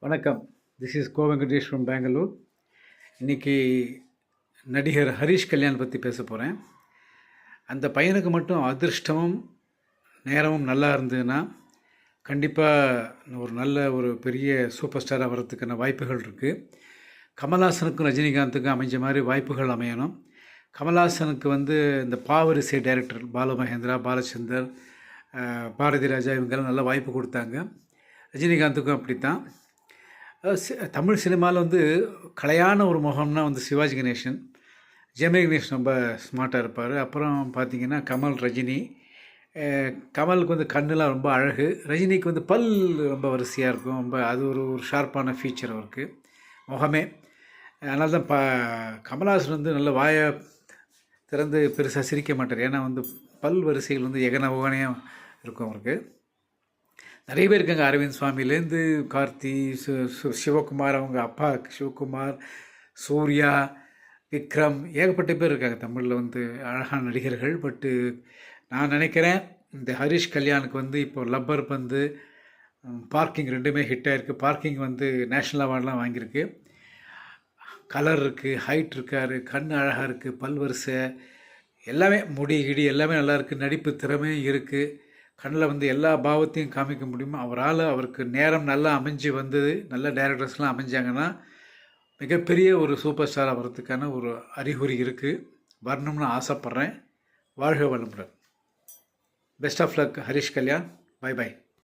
வணக்கம். This is கோ Venkatesh from Bangalore. இன்றைக்கி நடிகர் ஹரிஷ் கல்யாண் பற்றி பேச போகிறேன். அந்த பையனுக்கு மட்டும் அதிர்ஷ்டமும் நேரமும் நல்லா இருந்ததுன்னா கண்டிப்பாக ஒரு பெரிய சூப்பர் ஸ்டாராக வர்றதுக்கான வாய்ப்புகள் இருக்குது. கமல்ஹாசனுக்கும் ரஜினிகாந்துக்கும் அமைஞ்ச மாதிரி வாய்ப்புகள் அமையணும். கமல்ஹாசனுக்கு இந்த பாவரிசை டைரக்டர் பாலு மகேந்திரா, பாலச்சந்தர், பாரதி ராஜா இவங்கெல்லாம் நல்ல வாய்ப்பு கொடுத்தாங்க. ரஜினிகாந்துக்கும் அப்படித்தான். தமிழ் சினிமாவில் கலையான ஒரு முகம்னா சிவாஜி கணேசன். ஜெமினி கணேசன் ரொம்ப ஸ்மார்ட்டாக இருப்பார். அப்புறம் பார்த்திங்கன்னா கமல், ரஜினி. கமலுக்கு கண்ணுலாம் ரொம்ப அழகு. ரஜினிக்கு பல் ரொம்ப வரிசையாக இருக்கும். ரொம்ப அது ஒரு ஷார்ப்பான ஃபீச்சர் அவருக்கு முகமே. அதனால தான் கமல்ஹாசன் நல்ல வாயை திறந்து பெருசாக சிரிக்க மாட்டார். ஏன்னா பல் வரிசைகள் எகன உகனையாக இருக்கும் அவருக்கு. நிறைய பேர் இருக்காங்க. அரவிந்த் சுவாமிலேருந்து கார்த்தி, சிவகுமார், அவங்க அப்பா சிவகுமார், சூர்யா, விக்ரம், ஏகப்பட்ட பேர் இருக்காங்க தமிழில் அழகான நடிகர்கள். பட்டு நான் நினைக்கிறேன் இந்த ஹரிஷ் கல்யாணுக்கு இப்போ லப்பர் பந்து, பார்க்கிங் ரெண்டுமே ஹிட் ஆகிருக்கு. பார்க்கிங் நேஷ்னல் அவார்டெலாம் வாங்கியிருக்கு. கலர் இருக்குது, ஹைட் இருக்கார், கண் அழகாக இருக்குது, பல்வரிசை எல்லாமே, முடி கிடி எல்லாமே நல்லா இருக்குது. நடிப்பு திறமையும் இருக்குது. கண்ணில் எல்லா பாவத்தையும் காமிக்க முடியுமா அவருக்கு நேரம் நல்லா அமைஞ்சு நல்ல டைரக்டர்ஸ்லாம் அமைஞ்சாங்கன்னா மிகப்பெரிய ஒரு சூப்பர் ஸ்டாராக வர்றதுக்கான ஒரு அறிகுறி இருக்குது. வரணும்னு ஆசைப்பட்றேன். வாழ்க வளமுடன். Best of luck Harish Kalyan. Bye by.